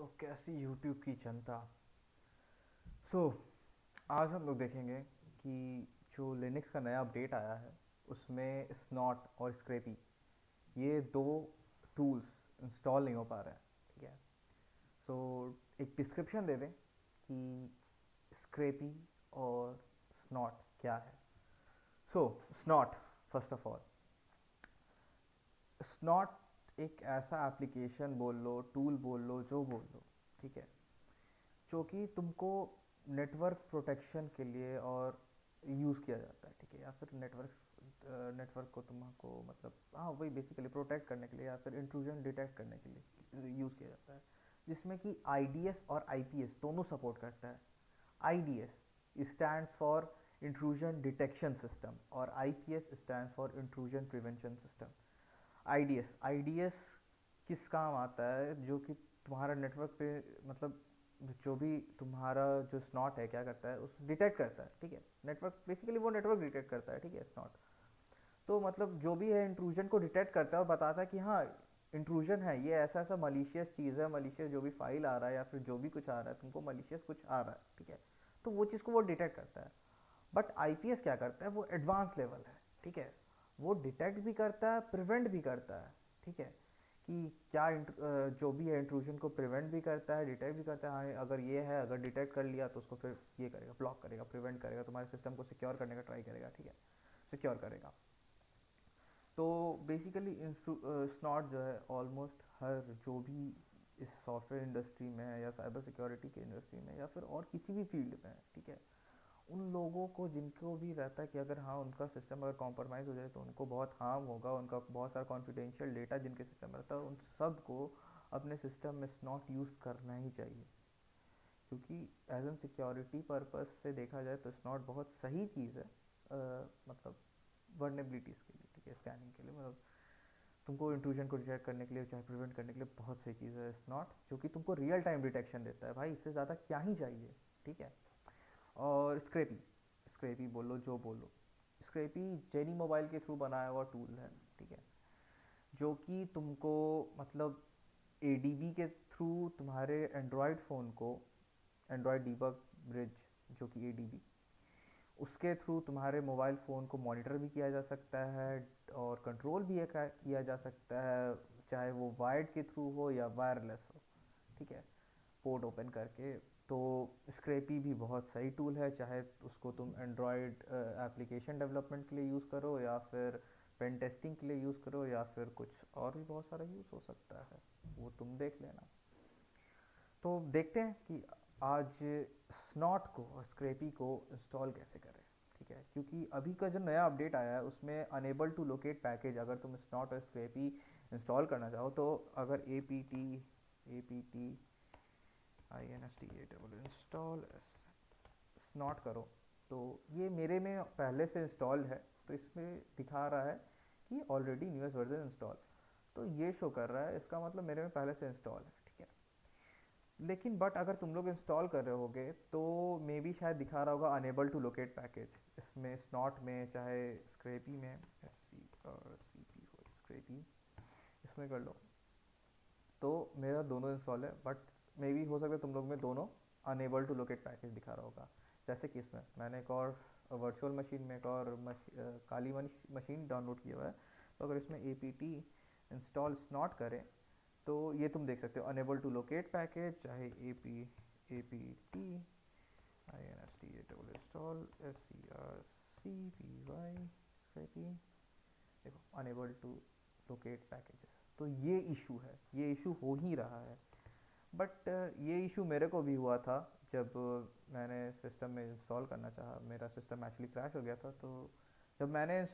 तो कैसी यूट्यूब की जनता। सो आज हम लोग देखेंगे कि जो लिनक्स का नया अपडेट आया है उसमें स्नॉट और स्क्रेपी, ये दो टूल्स इंस्टॉल नहीं हो पा रहे हैं। ठीक है। सो एक डिस्क्रिप्शन दे दें कि स्क्रेपी और स्नॉट क्या है। So Snort, first of all, Snort एक ऐसा एप्लीकेशन बोल लो, टूल बोल लो, जो बोल लो, ठीक है, जो कि तुमको नेटवर्क प्रोटेक्शन के लिए और यूज़ किया जाता है। ठीक है। या फिर नेटवर्क को तुमको मतलब हाँ वही बेसिकली प्रोटेक्ट करने के लिए या फिर इंट्रूजन डिटेक्ट करने के लिए यूज़ किया जाता है, जिसमें कि आईडीएस और आईपीएस दोनों सपोर्ट करता है। IDS stands for intrusion detection system और IPS stands for intrusion prevention system. IDS IDS किस काम आता है, जो कि तुम्हारा नेटवर्क पे मतलब जो भी तुम्हारा जो स्नॉट है क्या करता है, उस डिटेक्ट करता है। ठीक है। नेटवर्क बेसिकली वो नेटवर्क डिटेक्ट करता है। ठीक है। स्नॉट तो मतलब जो भी है इंट्रूजन को डिटेक्ट करता है और बताता है कि हाँ इंट्रूजन है, ये ऐसा ऐसा मलिशियस चीज़ है, मलिशियस जो भी फाइल आ रहा है या फिर जो भी कुछ आ रहा है, तुमको मलिशियस कुछ आ रहा है। ठीक है। तो वो चीज़ को वो डिटेक्ट करता है। बट आईपीएस क्या करता है, वो एडवांस लेवल है। ठीक है। वो डिटेक्ट भी करता है, प्रिवेंट भी करता है। ठीक है। कि क्या जो भी है इंट्रूजन को प्रिवेंट भी करता है, डिटेक्ट भी करता है। हाँ अगर ये है, अगर डिटेक्ट कर लिया तो उसको फिर ये करेगा, ब्लॉक करेगा, प्रिवेंट करेगा, तुम्हारे सिस्टम को सिक्योर करने का ट्राई करेगा। ठीक है। सिक्योर करेगा। तो बेसिकली स्नॉट जो है ऑलमोस्ट हर जो भी इस सॉफ्टवेयर इंडस्ट्री में है या साइबर सिक्योरिटी की इंडस्ट्री में या फिर और किसी भी फील्ड में है, ठीक है, उन लोगों को जिनको भी रहता है कि अगर हाँ उनका सिस्टम अगर कॉम्प्रोमाइज़ हो जाए तो उनको बहुत हार्म होगा, उनका बहुत सारा कॉन्फिडेंशियल डेटा जिनके सिस्टम में रहता है, उन सब को अपने सिस्टम में स्नॉट यूज़ करना ही चाहिए। क्योंकि एज एन सिक्योरिटी पर्पस से देखा जाए तो स्नॉट बहुत सही चीज़ है। मतलब वर्नेबिलिटीज़ के लिए, ठीक है, स्कैनिंग के लिए, मतलब तुमको इंट्रूजन को डिटेक्ट करने के लिए चाहे प्रिवेंट करने के लिए बहुत सही चीज़ है स्नॉट, जो कि तुमको रियल टाइम डिटेक्शन देता है। भाई इससे ज़्यादा क्या ही चाहिए। ठीक है। और स्क्रेपी, स्क्रेपी बोलो जो बोलो, स्क्रेपी जेनी मोबाइल के थ्रू बनाया हुआ टूल है। ठीक है। जो कि तुमको मतलब एडीबी के थ्रू तुम्हारे एंड्रॉयड फ़ोन को, एंड्रॉयड डीबग ब्रिज जो कि एडीबी, उसके थ्रू तुम्हारे मोबाइल फ़ोन को मॉनिटर भी किया जा सकता है और कंट्रोल भी किया जा सकता है, चाहे वो वायर्ड के थ्रू हो या वायरलेस हो। ठीक है। पोर्ट ओपन करके। तो स्क्रेपी भी बहुत सही टूल है, चाहे उसको तुम एंड्रॉयड एप्लीकेशन डेवलपमेंट के लिए यूज़ करो या फिर पेन टेस्टिंग के लिए यूज़ करो या फिर कुछ और भी बहुत सारा यूज़ हो सकता है, वो तुम देख लेना। तो देखते हैं कि आज स्नॉट को और स्क्रेपी को इंस्टॉल कैसे करें। ठीक है। क्योंकि अभी का जो नया अपडेट आया है उसमें अनेबल टू लोकेट पैकेज, अगर तुम स्नॉट और स्क्रेपी इंस्टॉल करना चाहो तो अगर A P T I N S T A double install स्नॉट करो, तो ये मेरे में पहले से इंस्टॉल है, तो इसमें दिखा रहा है कि ऑलरेडी न्यूएस्ट वर्जन इंस्टॉल, तो ये शो कर रहा है, इसका मतलब मेरे में पहले से इंस्टॉल है। ठीक है। लेकिन बट अगर तुम लोग इंस्टॉल कर रहे होगे तो मे बी शायद दिखा रहा होगा अनेबल टू लोकेट पैकेज, इसमें स्नॉट में चाहे स्क्रेपी में, एस सी और सी पी हो स्क्रेपी, इसमें कर लो। तो मेरा दोनों इंस्टॉल है, बट मे बी हो सकता है तुम लोग में दोनों अनेबल टू लोकेट पैकेज दिखा रहा होगा। जैसे कि इसमें मैंने एक और वर्चुअल मशीन में एक और काली मशीन डाउनलोड किया हुआ है, तो अगर इसमें ए पी टी इंस्टॉल नॉट करें तो ये तुम देख सकते हो अनेबल टू लोकेट पैकेज, चाहे A P T I N S T A double install S C R C P Y scrcpy, देखो अनेबल टू लोकेट पैकेजेस। तो ये इशू है, ये इशू हो ही रहा है। बट ये इशू मेरे को भी हुआ था जब मैंने सिस्टम में इंस्टॉल करना चाहा, मेरा सिस्टम एक्चुअली क्रैश हो गया था। तो जब मैंने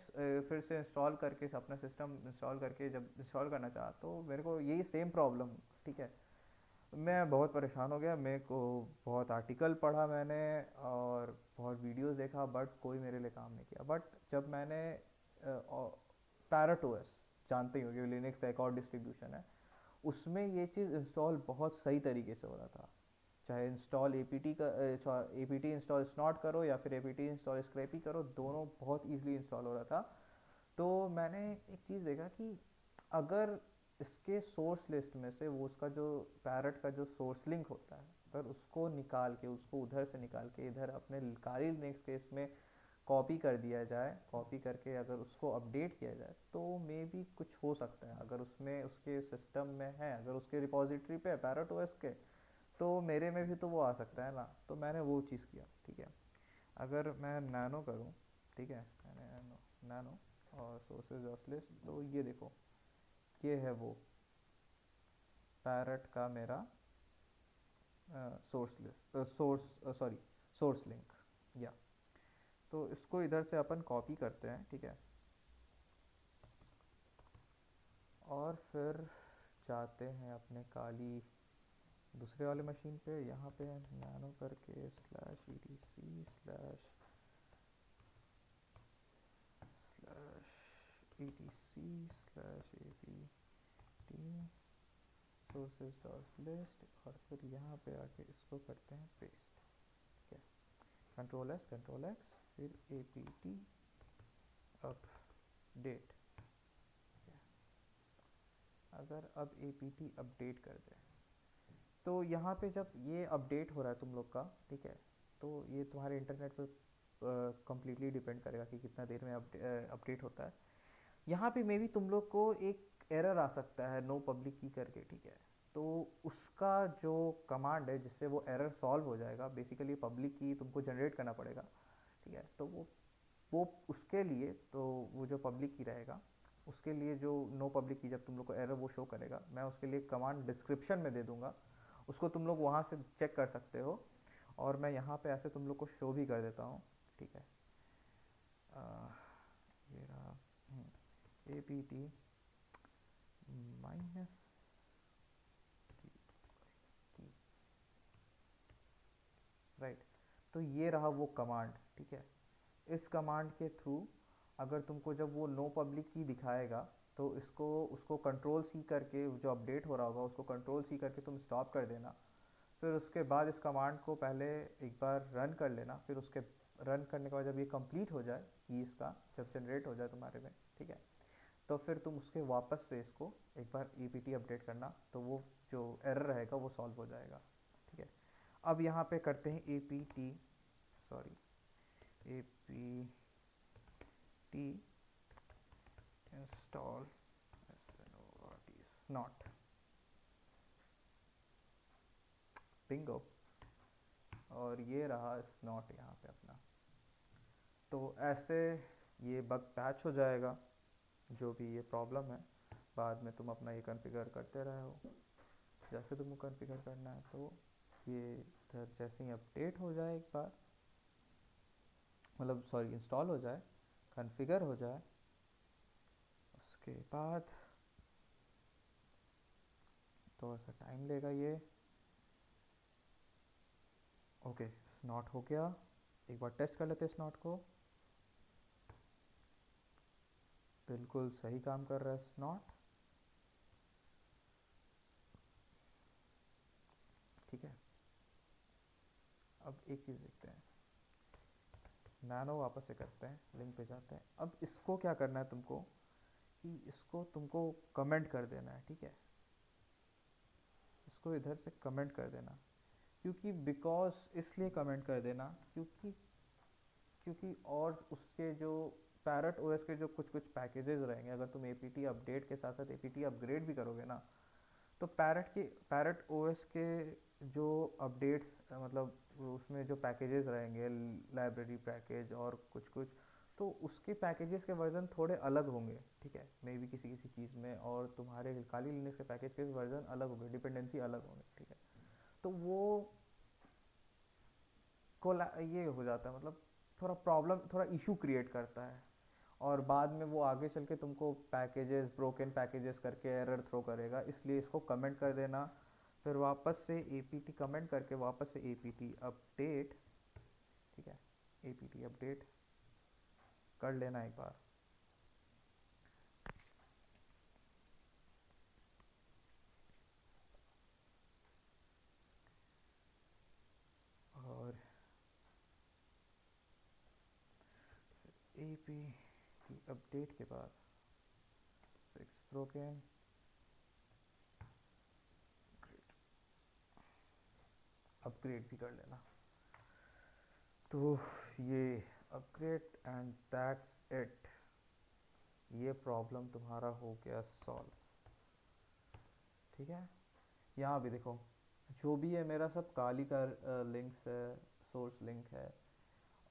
फिर से इंस्टॉल करके अपना सिस्टम इंस्टॉल करके जब इंस्टॉल करना चाहा तो मेरे को यही सेम प्रॉब्लम। ठीक है। मैं बहुत परेशान हो गया, मेरे को बहुत आर्टिकल पढ़ा मैंने और बहुत वीडियोस देखा, बट कोई मेरे लिए काम नहीं किया। बट जब मैंने पैरेट ओएस, जानते ही होंगे लिनक्स का एक और डिस्ट्रीब्यूशन है, उसमें ये चीज़ इंस्टॉल बहुत सही तरीके से हो रहा था। चाहे इंस्टॉल एपीटी का एपीटी इंस्टॉल स्नॉट करो या फिर एपीटी इंस्टॉल स्क्रैपी करो, दोनों बहुत ईजिली इंस्टॉल हो रहा था। तो मैंने एक चीज़ देखा कि अगर इसके सोर्स लिस्ट में से वो उसका जो पैरट का जो सोर्स लिंक होता है, अगर उसको निकाल के, उसको उधर से निकाल के इधर अपने काली लिनक्स के इसमें कॉपी कर दिया जाए, कॉपी करके अगर उसको अपडेट किया जाए, तो मे बी कुछ हो सकता है। अगर उसमें उसके सिस्टम में है, अगर उसके रिपॉजिटरी पे है पैरट ओएस के, तो मेरे में भी तो वो आ सकता है ना। तो मैंने वो चीज़ किया, ठीक है। अगर मैं नैनो करूँ, ठीक है, मैंने नैनो नैनो और सोर्सेज ऑफ लिस्ट, तो ये देखो, ये है वो पैरट का मेरा source list, source sorry source link, या। तो इसको इधर से अपन कॉपी करते हैं, ठीक है। और फिर जाते हैं अपने काली दूसरे वाले मशीन पे, यहाँ पे नैनो करके slash E D C slash E D C slash A P T sources dot list, और फिर यहाँ पे आके इसको करते हैं पेस्ट, ठीक है। कंट्रोल एक्स, फिर ए पी टी अपडेट। अगर अब ए पी टी अपडेट कर दें, तो यहाँ पे जब ये अपडेट हो रहा है तुम लोग का, ठीक है, तो ये तुम्हारे इंटरनेट पे कम्प्लीटली डिपेंड करेगा कि कितना देर में अपडेट होता है। यहाँ पे मे बी तुम लोग को एक एरर आ सकता है नो पब्लिक की करके, ठीक है। तो उसका जो कमांड है जिससे वो एरर सॉल्व हो जाएगा, बेसिकली पब्लिक की तुमको जनरेट करना पड़ेगा, ठीक है। तो वो उसके लिए, तो वो जो पब्लिक की रहेगा, उसके लिए जो नो पब्लिक की जब तुम लोग को एरर वो शो करेगा, मैं उसके लिए कमांड डिस्क्रिप्शन में दे दूंगा, उसको तुम लोग वहाँ से चेक कर सकते हो। और मैं यहाँ पे ऐसे तुम लोग को शो भी कर देता हूँ, ठीक है। ये रहा ए पी टी माइनस की, राइट। तो ये रहा वो कमांड, ठीक है। इस कमांड के थ्रू अगर तुमको जब वो नो पब्लिक की दिखाएगा, तो इसको उसको कंट्रोल सी करके, जो अपडेट हो रहा होगा उसको कंट्रोल सी करके तुम स्टॉप कर देना। फिर उसके बाद इस कमांड को पहले एक बार रन कर लेना, फिर उसके रन करने के बाद जब ये कंप्लीट हो जाए, कि इसका जब जनरेट हो जाए तुम्हारे में, ठीक है, तो फिर तुम उसके वापस से इसको एक बार ई पी टी अपडेट करना, तो वो जो एरर रहेगा वो सॉल्व हो जाएगा, ठीक है। अब यहाँ पे करते हैं ए P T, sorry, A P T install not Bingo, और ये रहा नॉट यहाँ पे अपना। तो ऐसे ये बग पैच हो जाएगा, जो भी ये प्रॉब्लम है। बाद में तुम अपना ये कॉन्फ़िगर करते रहे हो जैसे तुमको कॉन्फ़िगर करना है। तो ये इधर जैसे ही अपडेट हो जाए एक बार, मतलब सॉरी इंस्टॉल हो जाए, कॉन्फ़िगर हो जाए, उसके बाद थोड़ा सा टाइम लेगा ये। ओके, स्नॉट हो गया। एक बार टेस्ट कर लेते हैं स्नॉट को। बिल्कुल सही काम कर रहा है स्नॉट, ठीक है। अब एक चीज़ देखते हैं, नैनो वापस से करते हैं, लिंक पे जाते हैं। अब इसको क्या करना है तुमको, कि इसको तुमको कमेंट कर देना है, ठीक है। इसको इधर से कमेंट कर देना, क्योंकि बिकॉज इसलिए कमेंट कर देना, क्योंकि क्योंकि और उसके जो पैरट ओएस के जो कुछ कुछ पैकेजेस रहेंगे, अगर तुम एपीटी अपडेट के साथ साथ एपीटी अपग्रेड भी करोगे ना, तो पैरट ओएस के जो अपडेट्स, मतलब उसमें जो पैकेजेस रहेंगे, लाइब्रेरी पैकेज और कुछ कुछ, तो उसके पैकेजेस के वर्जन थोड़े अलग होंगे, ठीक है, मे बी किसी किसी चीज़ में, और तुम्हारे काली लिनक्स के पैकेज के वर्जन अलग होंगे, डिपेंडेंसी अलग होंगे, ठीक है। तो वो को ये हो जाता है, मतलब थोड़ा प्रॉब्लम, थोड़ा इशू क्रिएट करता है। और बाद में वो आगे चल के तुमको पैकेजेस, ब्रोकन पैकेजेस करके एरर थ्रो करेगा, इसलिए इसको कमेंट कर देना। फिर वापस से ए पी टी कमेंट करके वापस से ए पी टी अपडेट, ठीक है, ए पी टी अपडेट कर लेना एक बार। और ए पी टी अपडेट के बाद फिक्स ब्रोकन, अपग्रेड भी कर लेना। तो ये अपग्रेड एंड दैट्स इट, ये प्रॉब्लम तुम्हारा हो गया सॉल्व। ठीक है, यहाँ भी देखो जो भी है मेरा सब काली का लिंक्स है, सोर्स लिंक है,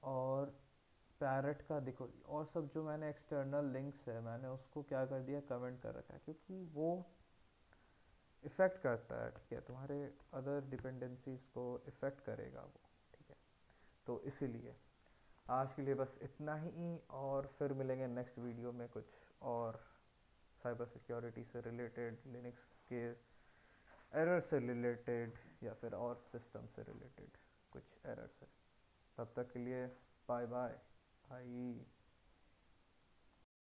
और पैरट का देखो, और सब जो मैंने एक्सटर्नल लिंक्स है मैंने उसको क्या कर दिया, कमेंट कर रखा है, क्योंकि वो इफ़ेक्ट करता है, ठीक है, तुम्हारे अदर डिपेंडेंसीज को इफ़ेक्ट करेगा वो, ठीक है। तो इसीलिए आज के लिए बस इतना ही, और फिर मिलेंगे नेक्स्ट वीडियो में कुछ और साइबर सिक्योरिटी से रिलेटेड, लिनक्स के एरर से रिलेटेड, या फिर और सिस्टम से रिलेटेड कुछ एरर से। तब तक के लिए बाय बाय भाई।